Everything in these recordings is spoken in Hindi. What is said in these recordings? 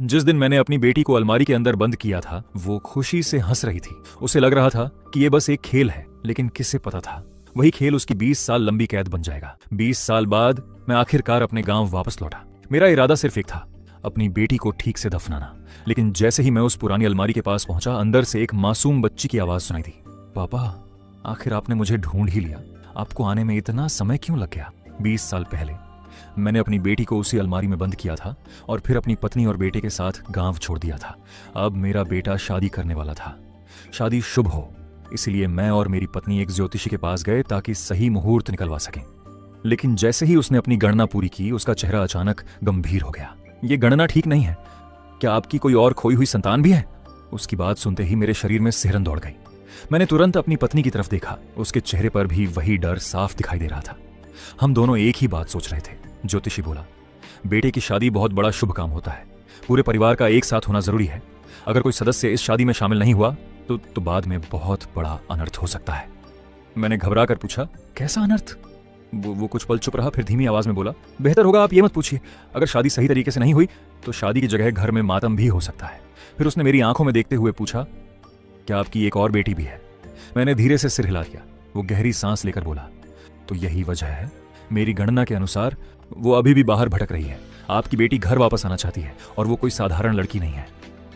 जिस दिन मैंने अपनी बेटी को अलमारी के अंदर बंद किया था, वो खुशी से हंस रही थी। उसे लग रहा था कि ये बस एक खेल है, लेकिन किसे पता था वही खेल उसकी 20 साल लंबी कैद बन जाएगा। 20 साल बाद मैं आखिरकार अपने गांव वापस लौटा। मेरा इरादा सिर्फ एक था, अपनी बेटी को ठीक से दफनाना। लेकिन जैसे ही मैं उस पुरानी अलमारी के पास पहुंचा, अंदर से एक मासूम बच्ची की आवाज सुनाई दी। पापा, आखिर आपने मुझे ढूंढ ही लिया। आपको आने में इतना समय क्यों लग गया? 20 साल पहले मैंने अपनी बेटी को उसी अलमारी में बंद किया था और फिर अपनी पत्नी और बेटे के साथ गांव छोड़ दिया था। अब मेरा बेटा शादी करने वाला था। शादी शुभ हो, इसलिए मैं और मेरी पत्नी एक ज्योतिषी के पास गए ताकि सही मुहूर्त निकलवा सकें। लेकिन जैसे ही उसने अपनी गणना पूरी की, उसका चेहरा अचानक गंभीर हो गया। ये गणना ठीक नहीं है। क्या आपकी कोई और खोई हुई संतान भी है? उसकी बात सुनते ही मेरे शरीर में सिहरन दौड़ गई। मैंने तुरंत अपनी पत्नी की तरफ देखा। उसके चेहरे पर भी वही डर साफ दिखाई दे रहा था। हम दोनों एक ही बात सोच रहे थे। ज्योतिषी बोला, बेटे की शादी बहुत बड़ा शुभ काम होता है। पूरे परिवार का एक साथ होना जरूरी है। अगर कोई सदस्य इस शादी में शामिल नहीं हुआ तो बाद में बहुत बड़ा अनर्थ हो सकता है। मैंने घबरा कर पूछा, कैसा अनर्थ? वो कुछ पल चुप रहा, फिर धीमी आवाज में बोला, बेहतर होगा आप ये मत पूछिए। अगर शादी सही तरीके से नहीं हुई तो शादी की जगह घर में मातम भी हो सकता है। फिर उसने मेरी आंखों में देखते हुए पूछा, क्या आपकी एक और बेटी भी है? मैंने धीरे से सिर हिला दिया। वो गहरी सांस लेकर बोला, तो यही वजह है। मेरी गणना के अनुसार वो अभी भी बाहर भटक रही है। आपकी बेटी घर वापस आना चाहती है और वो कोई साधारण लड़की नहीं है।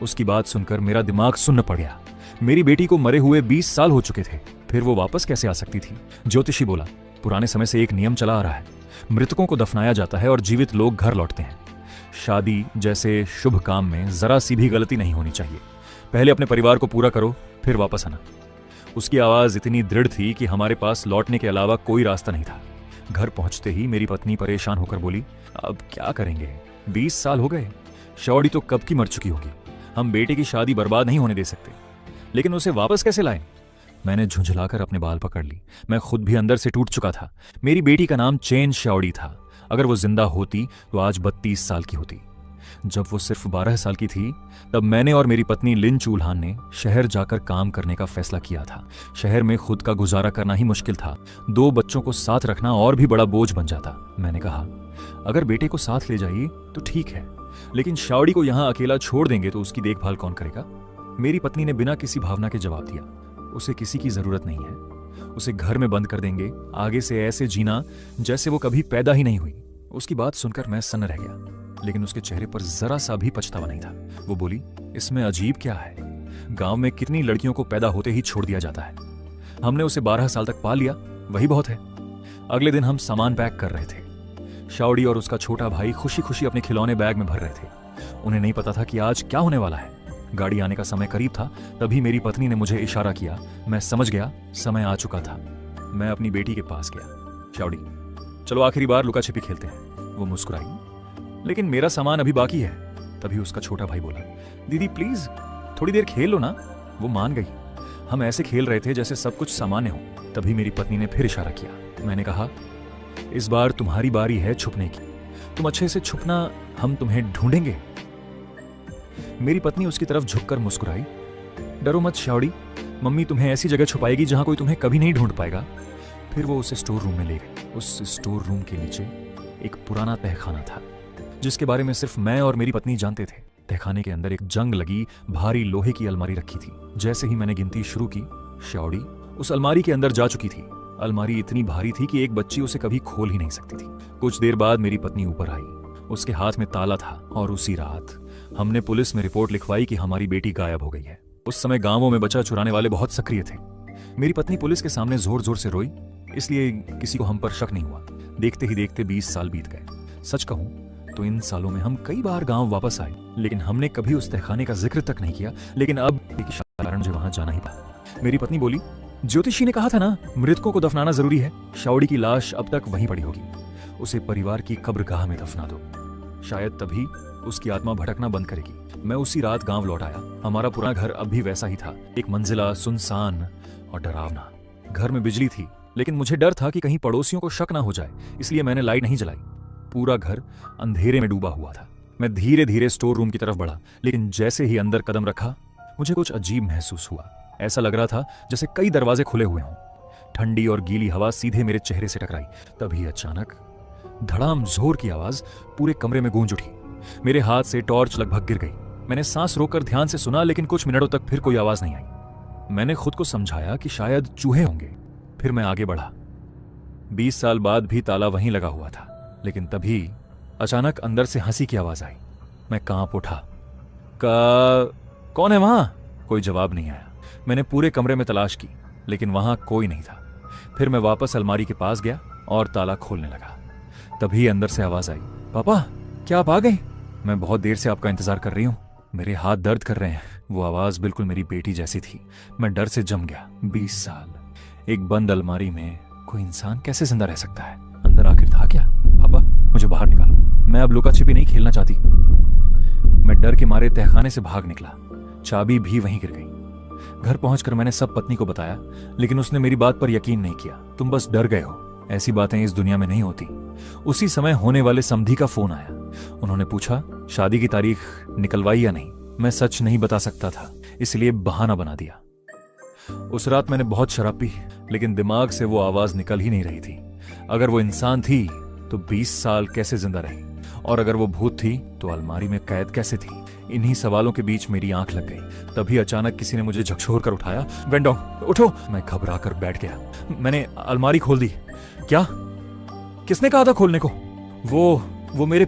उसकी बात सुनकर मेरा दिमाग सुन्न पड़ गया। मेरी बेटी को मरे हुए 20 साल हो चुके थे, फिर वो वापस कैसे आ सकती थी? ज्योतिषी बोला, पुराने समय से एक नियम चला आ रहा है। मृतकों को दफनाया जाता है और जीवित लोग घर लौटते हैं। शादी जैसे शुभ काम में जरा सी भी गलती नहीं होनी चाहिए। पहले अपने परिवार को पूरा करो, फिर वापस आना। उसकी आवाज इतनी दृढ़ थी कि हमारे पास लौटने के अलावा कोई रास्ता नहीं था। घर पहुंचते ही मेरी पत्नी परेशान होकर बोली, अब क्या करेंगे? 20 साल हो गए। शौड़ी तो कब की मर चुकी होगी। हम बेटे की शादी बर्बाद नहीं होने दे सकते, लेकिन उसे वापस कैसे लाएं? मैंने झुंझलाकर अपने बाल पकड़ ली। मैं खुद भी अंदर से टूट चुका था। मेरी बेटी का नाम चेन श्याओड़ी था। अगर वो जिंदा होती तो आज 32 साल की होती। जब वो सिर्फ 12 साल की थी, तब मैंने और मेरी पत्नी लिन चूल्हान ने शहर जाकर काम करने का फैसला किया था। शहर में खुद का गुजारा करना ही मुश्किल था। 2 बच्चों को साथ रखना और भी बड़ा बोझ बन जाता। मैंने कहा, अगर बेटे को साथ ले जाइए तो ठीक है, लेकिन श्याओड़ी को यहां अकेला छोड़ देंगे तो उसकी देखभाल कौन करेगा? मेरी पत्नी ने बिना किसी भावना के जवाब दिया, उसे किसी की जरूरत नहीं है। उसे घर में बंद कर देंगे, आगे से ऐसे जीना जैसे वो कभी पैदा ही नहीं हुई। उसकी बात सुनकर मैं सन्न रह गया, लेकिन उसके चेहरे पर जरा सा भी पछतावा नहीं था। वो बोली, इसमें अजीब क्या है? गांव में कितनी लड़कियों को पैदा होते ही छोड़ दिया जाता है। हमने उसे 12 साल तक पाल लिया, वही बहुत है। अगले दिन हम सामान पैक कर रहे थे। श्याओड़ी और उसका छोटा भाई खुशी खुशी अपने खिलौने बैग में भर रहे थे। उन्हें नहीं पता था कि आज क्या होने वाला है। गाड़ी आने का समय करीब था, तभी मेरी पत्नी ने मुझे इशारा किया। मैं समझ गया समय आ चुका था। मैं अपनी बेटी के पास गया। श्याओड़ी, चलो आखिरी बार लुका छिपी खेलते हैं। वो मुस्कुराई, लेकिन मेरा सामान अभी बाकी है। तभी उसका छोटा भाई बोला, दीदी प्लीज थोड़ी देर खेल लो ना। वो मान गई। हम ऐसे खेल रहे थे जैसे सब कुछ सामान्य हो। तभी मेरी पत्नी ने फिर इशारा किया। मैंने कहा, इस बार तुम्हारी बारी है छुपने की। तुम अच्छे से छुपना, हम तुम्हें ढूंढेंगे। मेरी पत्नी उसकी तरफ झुककर मुस्कुराई। डरो मत श्याओड़ी, मम्मी तुम्हें ऐसी जगह छुपाएगी जहां कोई तुम्हें कभी नहीं ढूंढ पाएगा। फिर वो उसे स्टोर रूम में ले गई। उस स्टोर रूम के नीचे एक पुराना तहखाना था, जिसके बारे में सिर्फ मैं और मेरी पत्नी जानते थे। तहखाने के अंदर एक जंग लगी भारी लोहे की अलमारी रखी थी। जैसे ही मैंने गिनती शुरू की, श्याओड़ी उस अलमारी के अंदर जा चुकी थी। अलमारी इतनी भारी थी कि एक बच्ची उसे कभी खोल ही नहीं सकती थी। कुछ देर बाद मेरी पत्नी ऊपर आई। उसके हाथ में ताला था और उसी रात हमने पुलिस में रिपोर्ट लिखवाई कि हमारी बेटी गायब हो गई है। उस समय गांवों में बच्चा चुराने वाले बहुत सक्रिय थे। मेरी पत्नी पुलिस के सामने जोर जोर से रोई, इसलिए किसी को हम पर शक नहीं हुआ। देखते ही देखते 20 साल बीत गए। सच कहूं तो इन सालों में हम कई बार गांव वापस आए, लेकिन हमने कभी उस तहखाने का जिक्र तक नहीं किया। लेकिन अब एक कारण मुझे वहां जाना ही पड़ा। मेरी पत्नी बोली, ज्योतिषी ने कहा था ना, मृतकों को दफनाना जरूरी है। श्याओड़ी की लाश अब तक वहीं पड़ी होगी। उसे परिवार की कब्रगाह में दफना दो, शायद तभी उसकी आत्मा भटकना बंद करेगी। मैं उसी रात गांव लौट आया। हमारा पुराना घर अब भी वैसा ही था, एक मंजिला, सुनसान और डरावना। घर में बिजली थी, लेकिन मुझे डर था कि कहीं पड़ोसियों को शक ना हो जाए, इसलिए मैंने लाइट नहीं जलाई। पूरा घर अंधेरे में डूबा हुआ था। मैं धीरे धीरे स्टोर रूम की तरफ बढ़ा, लेकिन जैसे ही अंदर कदम रखा, मुझे कुछ अजीब महसूस हुआ। ऐसा लग रहा था जैसे कई दरवाजे खुले हुए हों। ठंडी और गीली हवा सीधे मेरे चेहरे से टकराई। तभी अचानक धड़ाम जोर की आवाज पूरे कमरे में गूंज उठी। मेरे हाथ से टॉर्च लगभग गिर गई। मैंने सांस रोककर ध्यान से सुना, लेकिन कुछ मिनटों तक फिर कोई आवाज नहीं आई। मैंने खुद को समझाया कि शायद चूहे होंगे। फिर मैं आगे बढ़ा। 20 साल बाद भी ताला वहीं लगा हुआ था, लेकिन तभी अचानक अंदर से हंसी की आवाज आई। मैं कांप उठा। कौन है वहां? कोई जवाब नहीं आया। मैंने पूरे कमरे में तलाश की, लेकिन वहां कोई नहीं था। फिर मैं वापस अलमारी के पास गया और ताला खोलने लगा। तभी अंदर से आवाज आई, पापा क्या आप आ गए? मैं बहुत देर से आपका इंतजार कर रही हूं। मेरे हाथ दर्द कर रहे हैं। वो आवाज बिल्कुल मेरी बेटी जैसी थी। मैं डर से जम गया। 20 साल एक बंद अलमारी में कोई इंसान कैसे जिंदा रह सकता है? अंदर आखिर था क्या? पापा मुझे बाहर निकालो, मैं अब लुका छिपी नहीं खेलना चाहती। मैं डर के मारे तहखाने से भाग निकला। चाबी भी वहीं गिर गई। घर पहुंचकर मैंने सब पत्नी को बताया, लेकिन उसने मेरी बात पर यकीन नहीं किया। तुम बस डर गए हो, ऐसी बातें इस दुनिया में नहीं होती। उसी समय होने वाले समधी का फोन आया। उन्होंने पूछा शादी की तारीख निकलवाई या नहीं। मैं सच नहीं बता सकता था, इसलिए बहाना बना दिया। उस रात मैंने बहुत शराब पी, लेकिन दिमाग से वो आवाज निकल ही नहीं रही थी। अगर वो इंसान थी तो 20 साल कैसे जिंदा रही, और अगर वो भूत थी तो अलमारी में कैद कैसे थी? इन्हीं सवालों के बीच मेरी आंख लग गई। तभी अचानक किसी ने मुझे झकझोर कर उठाया। वेंडोंग उठो! मैं घबरा कर बैठ गया। मैंने अलमारी खोल दी। क्या? किसने कहा था खोलने को? वो मेरे